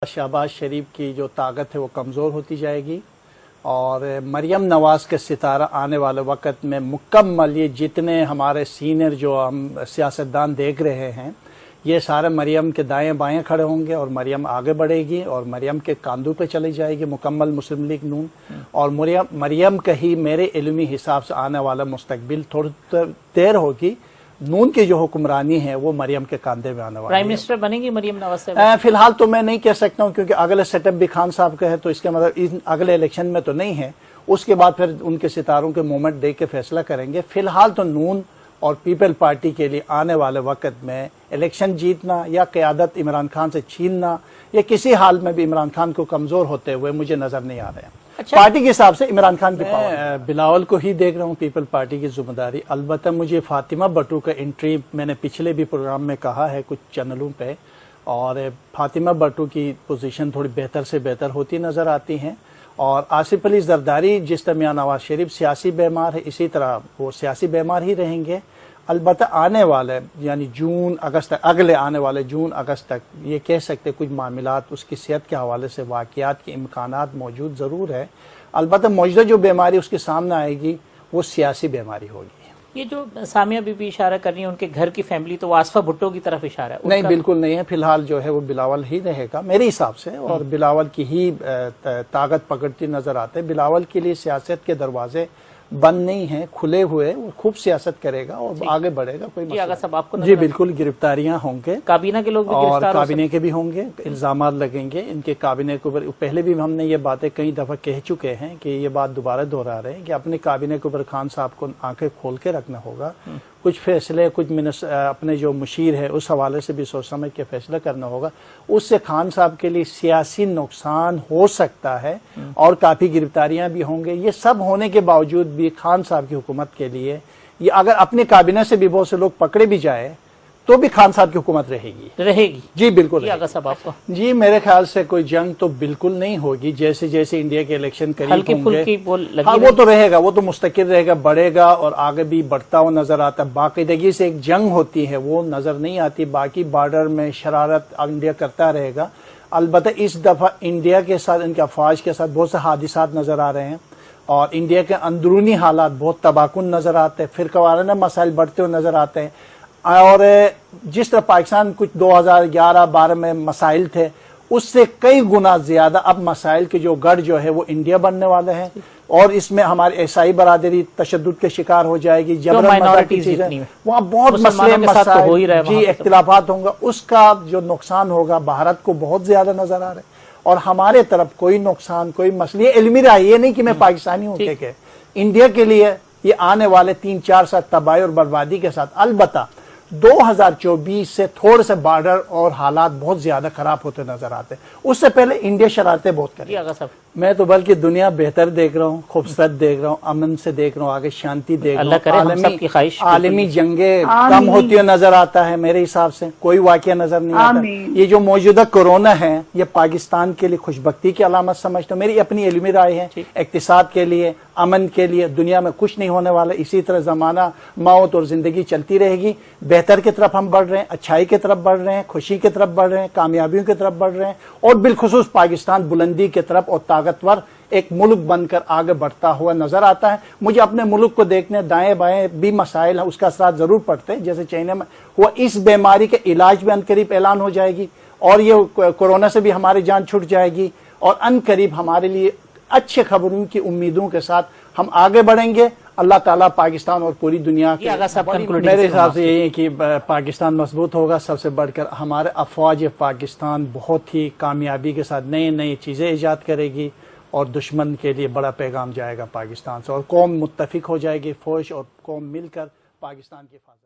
शहबाज शरीफ की जो ताकत है वो कमज़ोर होती जाएगी और मरियम नवाज़ के सितारा आने वाले वक्त में मुकम्मल ये जितने हमारे सीनियर जो हम सियासतदान देख रहे हैं ये सारे मरियम के दाएं बाएं खड़े होंगे और मरियम आगे बढ़ेगी और मरियम के कांधों पे चली जाएगी मुकम्मल मुस्लिम लीग नून। और मरियम का ही मेरे इल्मी हिसाब से आने वाला मुस्तकबिल थोड़ी देर होगी नून की जो हुक्मरानी है वो मरियम के कांधे में आने वाली है। प्राइम मिनिस्टर बनेंगी मरियम नवाज साहब? फिलहाल तो मैं नहीं कह सकता हूँ क्योंकि अगले सेटअप भी खान साहब का है, तो इसके मतलब इन अगले इलेक्शन में तो नहीं है, उसके बाद फिर उनके सितारों के मूवमेंट देख के फैसला करेंगे। फिलहाल तो नून और पीपल पार्टी के लिए आने वाले वक्त में इलेक्शन जीतना या क़यादत इमरान खान से छीनना या किसी हाल में भी इमरान खान को कमज़ोर होते हुए मुझे नज़र नहीं आ रहे हैं। अच्छा। पार्टी के हिसाब से इमरान खान की पावर बिलावल को ही देख रहा हूँ पीपल पार्टी की जिम्मेदारी। अलबत्ता मुझे फातिमा भट्टो का एंट्री मैंने पिछले भी प्रोग्राम में कहा है कुछ चैनलों पे, और फातिमा भट्टो की पोजीशन थोड़ी बेहतर से बेहतर होती नज़र आती हैं। और आसिफ अली जरदारी जिस तरह मियां नवाज शरीफ सियासी बीमार है इसी तरह वो सियासी बीमार ही रहेंगे। अलबत्ता आने वाले यानी जून अगस्त तक, अगले आने वाले जून अगस्त तक ये कह सकते कुछ मामलात उसकी सेहत के हवाले से वाक़यात के इम्कानात मौजूद ज़रूर है। अलबत्ता मौजूदा जो बीमारी उसके सामने आएगी वो सियासी बीमारी होगी। ये जो सामिया बीबी इशारा कर रही है उनके घर की फैमिली, तो आसफा भुट्टो की तरफ इशारा है? नहीं, बिल्कुल नहीं है। फिलहाल जो है वो बिलावल ही रहेगा मेरे हिसाब से, और बिलावल की ही ताकत पकड़ती नजर आते हैं। बिलावल के लिए सियासत के दरवाजे बंद नहीं है, खुले हुए, वो खूब सियासत करेगा और आगे बढ़ेगा। कोई मसला जी बिल्कुल, गिरफ्तारियां होंगे, काबीना के लोग भी और काबीने के भी होंगे, इल्जामात लगेंगे इनके काबीने के ऊपर। पहले भी हमने ये बातें कई दफा कह चुके हैं कि ये बात दोबारा दोहरा रहे हैं कि अपने काबीने के ऊपर खान साहब को आंखें खोल के रखना होगा। कुछ फैसले कुछ अपने जो मुशीर है उस हवाले से भी सोच समझ के फैसला करना होगा। उससे खान साहब के लिए सियासी नुकसान हो सकता है और काफ़ी गिरफ्तारियां भी होंगे। ये सब होने के बावजूद भी खान साहब की हुकूमत के लिए ये अगर अपने काबीना से भी बहुत से लोग पकड़े भी जाए तो भी खान साहब की हुकूमत रहेगी। जी बिल्कुल साहब आपको? जी मेरे ख्याल से कोई जंग तो बिल्कुल नहीं होगी। जैसे जैसे इंडिया के इलेक्शन करीब होंगे हाँ वो तो रहेगा, वो तो मुस्तकिल रहेगा, बढ़ेगा और आगे भी बढ़ता हुआ नजर आता है। बाकायदगी से एक जंग होती है वो नजर नहीं आती। बाकी बॉर्डर में शरारत इंडिया करता रहेगा। अलबत्ता इस दफा इंडिया के साथ इनके अफवाज के साथ बहुत से हादिसात नजर आ रहे हैं और इंडिया के अंदरूनी हालात बहुत तबाहकुन नजर आते हैं, फिरकावाराना मसाइल बढ़ते हुए नजर आते हैं। और जिस तरह पाकिस्तान कुछ 2011-12 में मसाइल थे उससे कई गुना ज्यादा अब मसाइल के जो गढ़ जो है वो इंडिया बनने वाले हैं और इसमें हमारी ईसाई बरादरी तशद्दुद के शिकार हो जाएगी। वहाँ बहुत मसले जी इख्तिलाफात होंगे, उसका जो नुकसान होगा भारत को बहुत ज्यादा नजर आ रहा है। और हमारे तरफ कोई नुकसान कोई मसले इल्मी रहा, ये नहीं कि मैं पाकिस्तानी हूँ के इंडिया के लिए ये आने वाले 3-4 साल तबाही और बर्बादी के साथ। अलबत्ता 2024 से थोड़े से बॉर्डर और हालात बहुत ज्यादा खराब होते नजर आते हैं। उससे पहले इंडिया शरारतें बहुत करेगी। मैं तो बल्कि दुनिया बेहतर देख रहा हूँ, खूबसूरत देख रहा हूँ, अमन से देख रहा हूँ, आगे शांति देख रहा हूँ। आलमी जंगे कम होती हुई नजर आता है मेरे हिसाब से, कोई वाकया नजर नहीं आता। ये जो मौजूदा कोरोना है ये पाकिस्तान के लिए खुशबख्ती की अलामत समझता हूँ, मेरी अपनी इल्मी राय है। इक्तिसाद के लिए, अमन के लिए दुनिया में कुछ नहीं होने वाला। इसी तरह जमाना मौत और जिंदगी चलती रहेगी। बेहतर की तरफ हम बढ़ रहे हैं, अच्छाई की तरफ बढ़ रहे हैं, खुशी की तरफ बढ़ रहे हैं, कामयाबियों की तरफ बढ़ रहे हैं और बिलखुसूस पाकिस्तान बुलंदी की तरफ और ताकतवर एक मुल्क बनकर आगे बढ़ता हुआ नजर आता है। मुझे अपने मुल्क को देखने दाएं बाएं भी मसाइल है उसका असर जरूर पड़ते हैं। जैसे चाइना में हुआ, इस बीमारी के इलाज भी अनकरीब ऐलान हो जाएगी और ये कोरोना से भी हमारी जान छूट जाएगी और अनकरीब हमारे लिए अच्छे खबरों की उम्मीदों के साथ हम आगे बढ़ेंगे। अल्लाह ताला पाकिस्तान और पूरी दुनिया के मेरे हिसाब से यही है कि पाकिस्तान मजबूत होगा। सबसे बढ़कर हमारे अफवाज पाकिस्तान बहुत ही कामयाबी के साथ नई नई चीज़ें ईजाद करेगी और दुश्मन के लिए बड़ा पैगाम जाएगा पाकिस्तान से और कौम मुत्तफिक हो जाएगी। फौज और कौम मिलकर पाकिस्तान की हिफाजत